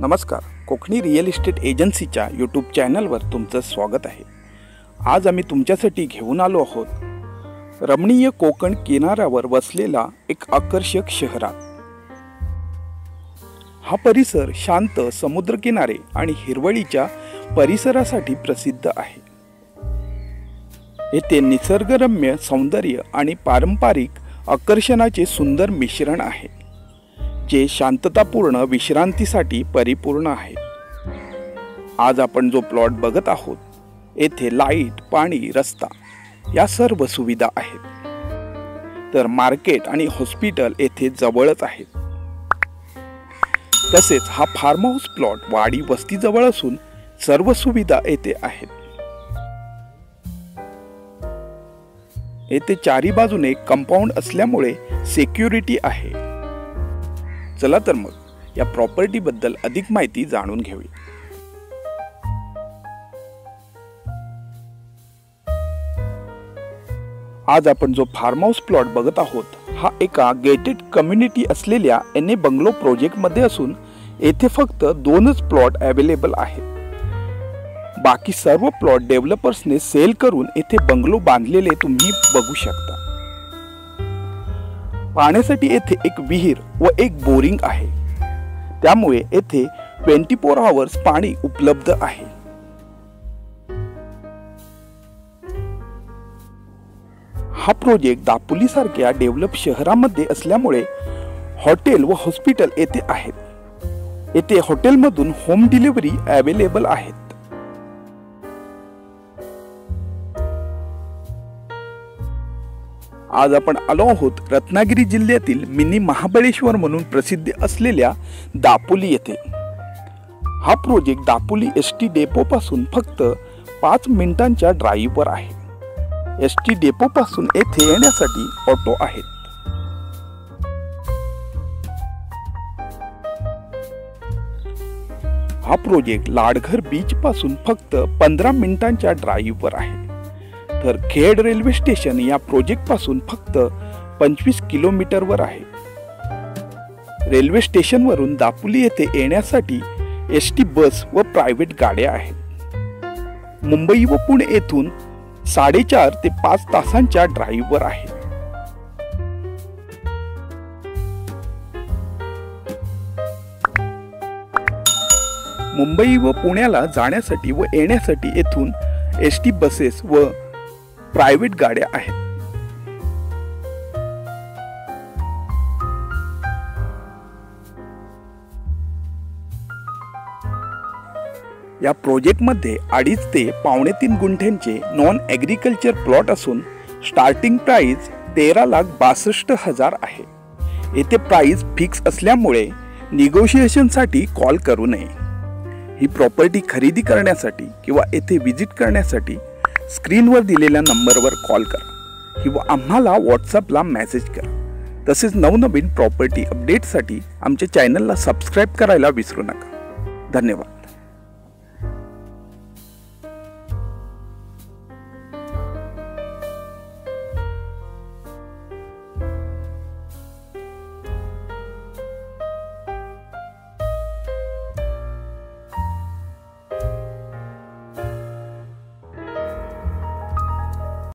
नमस्कार, Konkani real estate एजन्सीच्या YouTube चॅनलवर तुमचं स्वागत आहे। आज आम्ही तुमच्यासाठी घेऊन आलो आहोत रमणीय कोकण किनाऱ्यावर वसलेला एक आकर्षक शहरात। हा परिसर शांत समुद्रकिनारे आणि हिरवळीच्या परिसरासाठी प्रसिद्ध आहे। येथे निसर्गरम्य सौंदर्य आणि पारंपरिक आकर्षणाचे सुंदर मिश्रण आहे, जे शांततापूर्ण विश्रांतीसाठी परिपूर्ण आहे। आज आपण जो प्लॉट बघत आहोत, येथे लाईट, पाणी, रस्ता या सर्व सुविधा आहेत। तर मार्केट आणि हॉस्पिटल येथे जवळच आहेत। तसेच हा फार्म हाऊस प्लॉट वाडी वस्ती जवळ असून सर्व सुविधा येथे आहेत। येथे चारी बाजूने कंपाऊंड असल्यामुळे सिक्युरिटी आहे। चला तर मग या प्रॉपर्टी बद्दल अधिक माहिती जाणून घेऊया। आज आपण जो फार्म हाऊस प्लॉट बघत आहोत, हा एका गेटेड कम्युनिटी असलेल्या एनए बंगलो प्रोजेक्ट मध्ये असून येथे फक्त 2च प्लॉट अवेलेबल आहेत। बाकी सर्व प्लॉट डेव्हलपर्सने सेल करून येथे बंगलो बांधलेले तुम्ही बघू शकता। पाण्यासाठी येथे एक विहीर व एक बोरिंग आहे, त्यामुळे येथे 24 आवर्स पाणी उपलब्ध आहे। हा प्रोजेक्ट दापोली सारख्या डेव्हलप शहरामध्ये असल्यामुळे हॉटेल व हॉस्पिटल येथे आहेत। येथे हॉटेलमधून होम डिलिव्हरी अवेलेबल आहेत। आज आपण आलो आहोत रत्नागिरी जिल्ह्यातील मिनी महाबळेश्वर म्हणून प्रसिद्ध असलेल्या दापोली येथे। हा प्रोजेक्ट दापोली एसटी डेपो पासून फक्त 5 मिनिटांच्या ड्राईव्हवर आहे। एसटी डेपो पासून येथे येण्यासाठी ऑटो आहेत। हा प्रोजेक्ट लाडघर बीच पासून फक्त 15 मिनिटांच्या ड्राईव्हवर आहे। तर खेड रेल्वे स्टेशन या प्रोजेक्ट पासून फक्त 25 किलोमीटरवर आहे। रेल्वे स्टेशन वरून दापोली येथे येण्यासाठी एसटी बस व प्रायव्हेट गाड्या आहेत। मुंबई व पुणे येथून 4.5 ते 5 तासांच्या ड्राईव्हवर आहे। मुंबई व पुण्याला जाण्यासाठी व येण्यासाठी येथून एसटी बसेस व प्रायव्हेट गाड्या आहेत। या प्रोजेक्ट मध्ये 2.5 ते 3.25 गुंठ्यांचे नॉन ॲग्रिकल्चर प्लॉट असून स्टार्टिंग प्राइस 13,62,000 आहे। येथे प्राइस फिक्स असल्यामुळे निगोशिएशन साठी कॉल करू नये। ही प्रॉपर्टी खरेदी करण्यासाठी किंवा येथे व्हिजिट करण्यासाठी स्क्रीनवर दिलेल्या नंबरवर कॉल करा किंवा आम्हाला व्हॉट्सअपला मेसेज करा। तसेच नवनवीन प्रॉपर्टी अपडेटसाठी आमच्या चॅनलला सबस्क्राइब करायला विसरू नका। धन्यवाद।